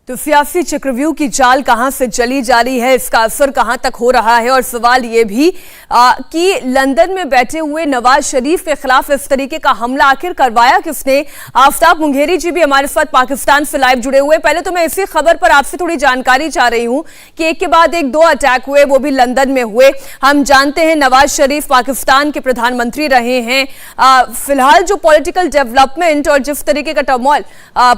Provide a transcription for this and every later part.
तो सियासी चक्रव्यूह की चाल कहां से चली जा रही है, इसका असर कहां तक हो रहा है, और सवाल यह भी कि लंदन में बैठे हुए नवाज शरीफ के खिलाफ इस तरीके का हमला आखिर करवाया किसने। आफताब मुंगेरी जी भी हमारे साथ पाकिस्तान से लाइव जुड़े हुए। पहले तो मैं इसी खबर पर आपसे थोड़ी जानकारी चाह रही हूं कि एक के बाद एक 2 अटैक हुए, वो भी लंदन में हुए। हम जानते हैं नवाज शरीफ पाकिस्तान के प्रधानमंत्री रहे हैं। फिलहाल जो पॉलिटिकल डेवलपमेंट और जिस तरीके का टर्मोइल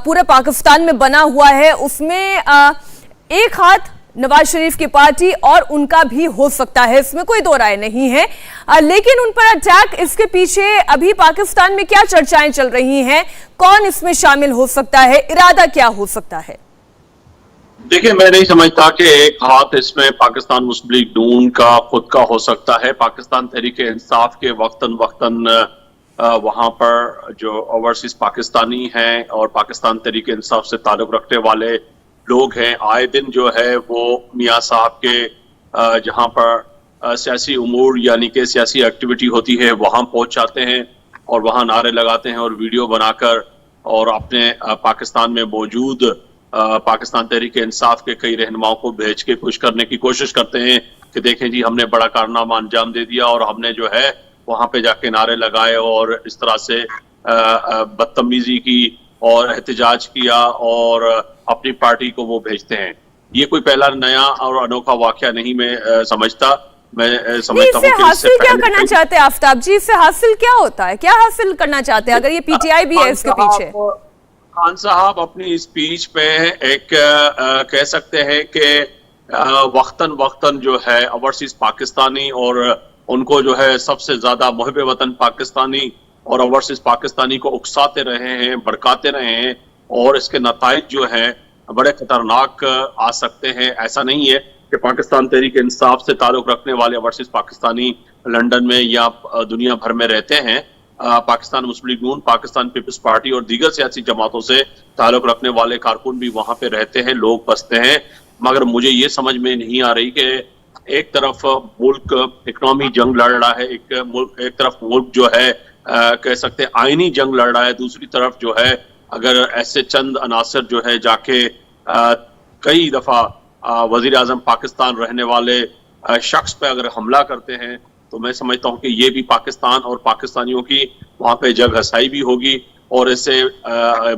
पूरे पाकिस्तान में बना हुआ है, उसमें एक हाथ नवाज शरीफ की पार्टी और उनका भी हो सकता है, इसमें कोई दो राय नहीं है। लेकिन उन पर अटैक, इसके पीछे अभी पाकिस्तान में क्या चर्चाएं चल रही हैं, कौन इसमें शामिल हो सकता है, इरादा क्या हो सकता है? देखिए, मैं नहीं समझता कि एक हाथ इसमें पाकिस्तान मुस्लिम लीग नून का खुद का हो सकता है। पाकिस्तान तहरीक-ए-इंसाफ के वक्तन वहां पर जो ओवरसीज पाकिस्तानी हैं और पाकिस्तान तहरीक-ए-इंसाफ से ताल्लुक रखने वाले लोग हैं, आए दिन जो है वो मियां साहब के जहां पर सियासी उमूर यानी कि सियासी एक्टिविटी होती है वहां पहुंच जाते हैं और वहां नारे लगाते हैं और वीडियो बनाकर और अपने पाकिस्तान में मौजूद पाकिस्तान तहरीक-ए-इंसाफ के कई रहनुमाओं को भेज के खुश करने की कोशिश करते हैं कि देखें जी, हमने बड़ा कारनामा अंजाम दे दिया और हमने जो है वहां पे जाके नारे लगाए और इस तरह से बदतमीजी की और एहतजाज किया और अपनी पार्टी को वो भेजते हैं। ये कोई पहला नया और अनोखा वाकया नहीं मैं समझता। मैं समझता हूँ कि हासिल क्या करना चाहते हैं आफताब जी, इससे हासिल क्या होता है, क्या हासिल करना चाहते हैं अगर ये पीटीआई भी है इसके पीछे? खान साहब अपनी स्पीच पे एक कह सकते हैं कि वक्तन जो है ओवरसीज पाकिस्तानी और उनको जो है सबसे ज्यादा मुहिब वतन पाकिस्तानी और ओवरसीज पाकिस्तानी को उकसाते रहे हैं, भड़काते रहे हैं और इसके नताइज जो हैं बड़े खतरनाक आ सकते हैं। ऐसा नहीं है कि पाकिस्तान तहरीक-ए-इंसाफ से ताल्लुक रखने वाले ओवरसीज पाकिस्तानी लंदन में या दुनिया भर में रहते हैं। पाकिस्तान मुस्लिम लीग नून, पाकिस्तान पीपल्स पार्टी और दीगर सियासी जमातों से ताल्लुक रखने वाले कारकुन भी वहां पे रहते हैं, लोग बसते हैं। मगर मुझे ये समझ में नहीं आ रही कि एक तरफ मुल्क इकोनॉमी जंग लड़ रहा है, एक तरफ मुल्क जो है कह सकते हैं आईनी जंग लड़ रहा है, दूसरी तरफ जो है अगर ऐसे चंद अनासर जो है जाके कई दफा वजीर आजम पाकिस्तान रहने वाले शख्स पे अगर हमला करते हैं तो मैं समझता हूँ कि ये भी पाकिस्तान और पाकिस्तानियों की वहां पे जग हसाई भी होगी। और इससे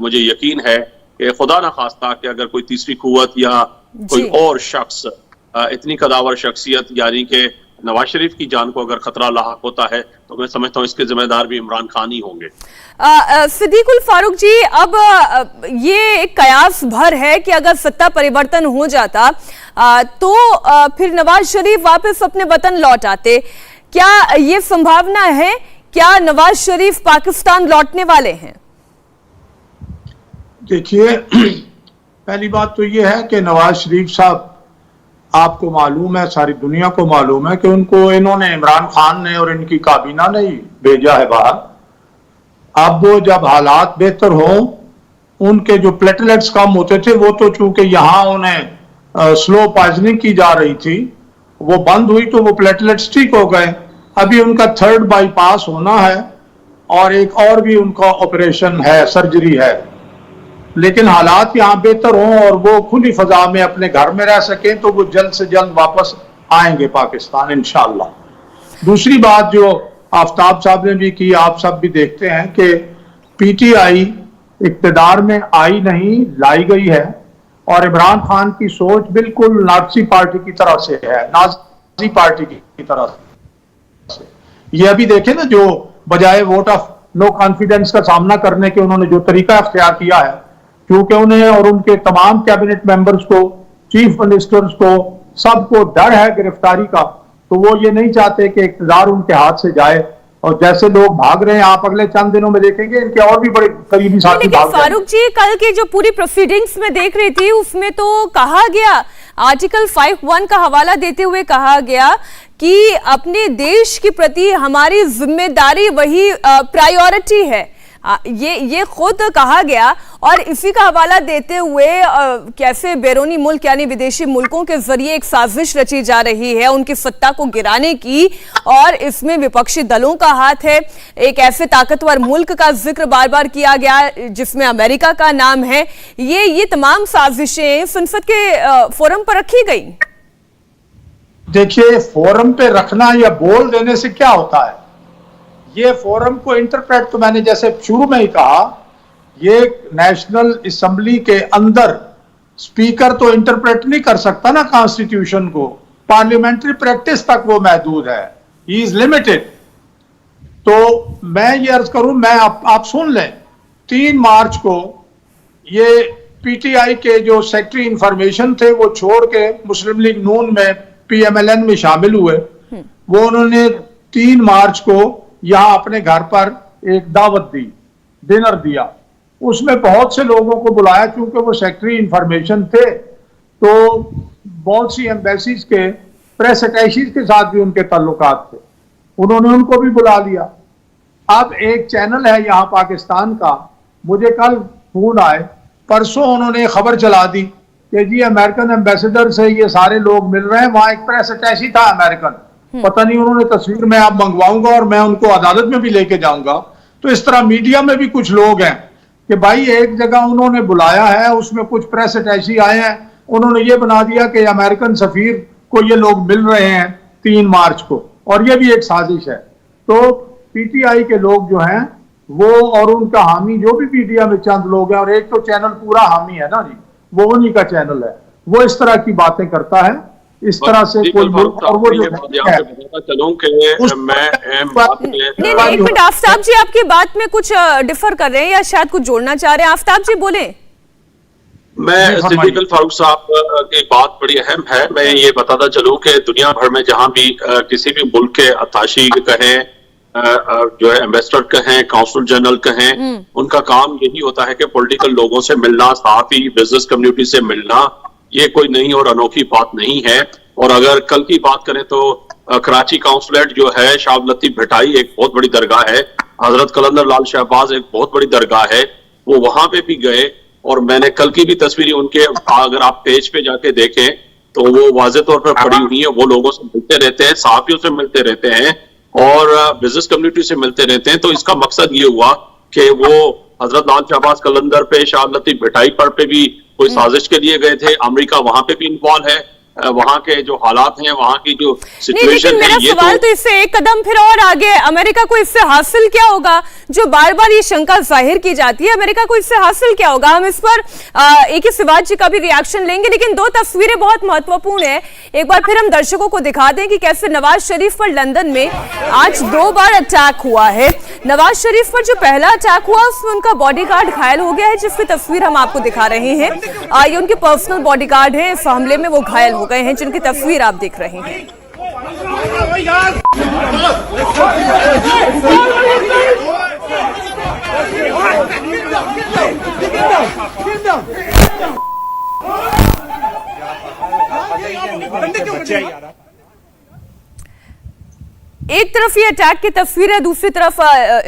मुझे यकीन है कि खुदा ना खास्ता कि अगर कोई तीसरी कुव्वत या कोई और शख्स इतनी कदावर शख्सियत यानी कि नवाज शरीफ की जान को अगर खतरा लाहक होता है तो मैं समझता हूँ इसके जिम्मेदार भी इमरान खान ही होंगे। सिद्दीकुल फारूक जी, अब ये एक कयास भर है कि अगर सत्ता परिवर्तन हो जाता तो फिर नवाज शरीफ वापस अपने वतन लौट आते। क्या ये संभावना है? क्या नवाज शरीफ पाकिस्तान लौटने वाले हैं? देखिए, पहली बात तो ये है कि नवाज शरीफ साहब, आपको मालूम है, सारी दुनिया को मालूम है कि उनको इन्होंने इमरान खान ने और इनकी काबीना ने ही भेजा है बाहर। अब वो जब हालात बेहतर हों, उनके जो प्लेटलेट्स कम होते थे वो तो चूंकि यहाँ उन्हें स्लो पॉइजनिंग की जा रही थी, वो बंद हुई तो वो प्लेटलेट्स ठीक हो गए। अभी उनका 3rd बाईपास होना है और एक और भी उनका ऑपरेशन है, सर्जरी है। लेकिन हालात यहाँ बेहतर हों और वो खुली फजा में अपने घर में रह सकें तो वो जल्द से जल्द वापस आएंगे पाकिस्तान इंशाअल्लाह। दूसरी बात जो आफताब साहब ने भी की, आप सब भी देखते हैं कि पीटीआई इक्तदार में आई नहीं, लाई गई है और इमरान खान की सोच बिल्कुल नाज़ी पार्टी की तरह से है, नाज़ी पार्टी की तरह से। ये अभी देखें ना, जो बजाय वोट ऑफ नो कॉन्फिडेंस का सामना करने के उन्होंने जो तरीका अख्तियार किया है, क्योंकि उन्हें और उनके तमाम कैबिनेट मेंबर्स को, चीफ मिनिस्टर्स को, सबको डर है गिरफ्तारी का, तो वो ये नहीं चाहते कि इक़्तिदार उनके हाथ से जाए। और जैसे लोग भाग रहे हैं, आप अगले चंद दिनों में देखेंगे इनके और भी बड़े करीबी साथी भाग रहे हैं। फारूक जी, कल की जो पूरी प्रोसीडिंग्स में देख रही थी उसमें तो कहा गया, आर्टिकल 5(1) का हवाला देते हुए कहा गया कि अपने देश के प्रति हमारी जिम्मेदारी वही प्रायोरिटी है। ये खुद कहा गया और इसी का हवाला देते हुए कैसे बैरूनी मुल्क यानी विदेशी मुल्कों के जरिए एक साजिश रची जा रही है उनकी सत्ता को गिराने की, और इसमें विपक्षी दलों का हाथ है। एक ऐसे ताकतवर मुल्क का जिक्र बार बार किया गया जिसमें अमेरिका का नाम है। ये तमाम साजिशें संसद के फोरम पर रखी गई। देखिए, फोरम पे रखना या बोल देने से क्या होता है, ये फोरम को इंटरप्रेट, तो मैंने जैसे शुरू में ही कहा, ये नेशनल असेंबली के अंदर स्पीकर तो इंटरप्रेट नहीं कर सकता ना कॉन्स्टिट्यूशन को, पार्लियामेंट्री प्रैक्टिस तक वो महदूद है, ही इज लिमिटेड। तो मैं ये अर्ज करूं, मैं आप सुन लें, 3 मार्च को ये पीटीआई के जो सेक्रेटरी इंफॉर्मेशन थे वो छोड़ के मुस्लिम लीग नून में पीएमएलएन में शामिल हुए। वो उन्होंने 3 मार्च को यहां अपने घर पर एक दावत दी, डिनर दिया। उसमें बहुत से लोगों को बुलाया, क्योंकि वो सेक्रेटरी इंफॉर्मेशन थे, तो बहुत सी एम्बेसीज के प्रेस अटैचीज के साथ भी उनके ताल्लुकात थे, उन्होंने उनको भी बुला लिया। अब एक चैनल है यहाँ पाकिस्तान का, मुझे कल फोन आए, परसों उन्होंने खबर चला दी कि जी अमेरिकन एम्बेसडर से ये सारे लोग मिल रहे हैं। वहां एक प्रेस अटैची था अमेरिकन, पता नहीं उन्होंने तस्वीर में आप मंगवाऊंगा और मैं उनको अदालत में भी लेके जाऊंगा। तो इस तरह मीडिया में भी कुछ लोग हैं कि भाई एक जगह उन्होंने बुलाया है, उसमें कुछ प्रेस अटैची आए हैं, उन्होंने ये बना दिया कि अमेरिकन सफीर को ये लोग मिल रहे हैं 3 मार्च को, और ये भी एक साजिश है। तो पीटीआई के लोग जो हैं वो, और उनका हामी जो भी मीडिया में चंद लोग हैं, और एक तो चैनल पूरा हामी है ना जी, वो उन्हीं का चैनल है, वो इस तरह की बातें करता है, इस तरह से कोई मुल्क, और वो जो चलूं कि मैं एक मिनट आफ्ताब जी, आपकी बात में कुछ डिफर कर रहे हैं या शायद कुछ जोड़ना चाह रहे हैं। आफ्ताब जी बोले। मैं सिद्दीक फारूक साहब की बात बड़ी अहम है। मैं ये बताता चलूं कि दुनिया भर में जहां भी किसी भी मुल्क के अताशी कहें, जो है एम्बेसडर कहें, काउंसिल जनरल कहें, उनका काम यही होता है कि पॉलिटिकल लोगों से मिलना, सहाफी, बिजनेस कम्युनिटी से मिलना, ये कोई नई और अनोखी बात नहीं है। और अगर कल की बात करें तो कराची काउंसलेट जो है, शाह लतीफ भटाई एक बहुत बड़ी दरगाह है, हजरत कलंदर लाल शहबाज एक बहुत बड़ी दरगाह है, वो वहां पे भी गए। और मैंने कल की भी तस्वीरें उनके, अगर आप पेज पे जाके देखें तो वो वाज़े तौर पर पड़ी हुई है। वो लोगों से मिलते रहते हैं, सहाफियों से मिलते रहते हैं और बिजनेस कम्युनिटी से मिलते रहते हैं। तो इसका मकसद ये हुआ कि वो हजरत लाल शहबाज कलंदर पे, शाह लतीफ भटाई पे भी कोई साजिश के लिए गए थे। अमेरिका वहां पे भी इन्वॉल्व है, वहां के जो हालात हैं, वहां की जो सिचुएशन है, मेरा सवाल तो इससे एक कदम फिर और आगे, अमेरिका को इससे हासिल क्या होगा? जो बार बार ये शंका जाहिर की जाती है, अमेरिका को इससे हासिल क्या होगा? हम इस पर एक ही सिवाज जी का भी रिएक्शन लेंगे, लेकिन 2 तस्वीरें बहुत महत्वपूर्ण है। एक बार फिर हम दर्शकों को दिखा दें कि कैसे नवाज शरीफ पर लंदन में आज 2 बार अटैक हुआ है। नवाज शरीफ पर जो पहला अटैक हुआ उसमें उनका बॉडीगार्ड घायल हो गया है, जिसकी तस्वीर हम आपको दिखा रहे हैं। ये उनके पर्सनल बॉडीगार्ड है, इस हमले में वो घायल हो गए हैं, जिनकी तस्वीर आप देख रहे हैं। एक तरफ ये अटैक की तस्वीर है, दूसरी तरफ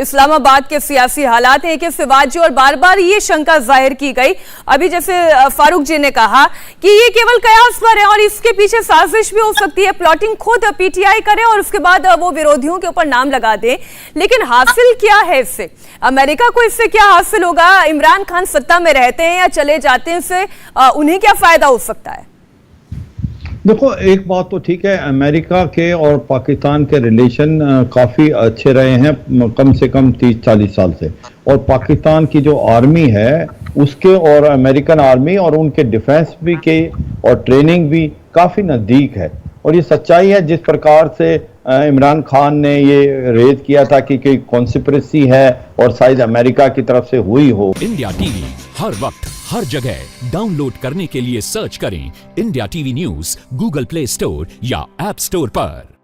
इस्लामाबाद के सियासी हालात हैं। के सिवाजी और बार बार ये शंका जाहिर की गई, अभी जैसे फारूक जी ने कहा कि ये केवल कयास पर है और इसके पीछे साजिश भी हो सकती है, प्लॉटिंग खुद पीटीआई करे और उसके बाद वो विरोधियों के ऊपर नाम लगा दे। लेकिन हासिल क्या है इससे? अमेरिका को इससे क्या हासिल होगा? इमरान खान सत्ता में रहते हैं या चले जाते हैं, इससे उन्हें क्या फायदा हो सकता है? देखो, एक बात तो ठीक है, अमेरिका के और पाकिस्तान के रिलेशन काफ़ी अच्छे रहे हैं कम से कम 30-40 साल से। और पाकिस्तान की जो आर्मी है उसके और अमेरिकन आर्मी और उनके डिफेंस भी के और ट्रेनिंग भी काफ़ी नज़दीक है। और ये सच्चाई है, जिस प्रकार से इमरान खान ने ये रेज किया था कि कोई कॉन्स्पिरेसी है और शायद अमेरिका की तरफ से हुई हो। इंडिया टीवी हर वक्त हर जगह डाउनलोड करने के लिए सर्च करें India TV news Google play store या ऐप स्टोर पर।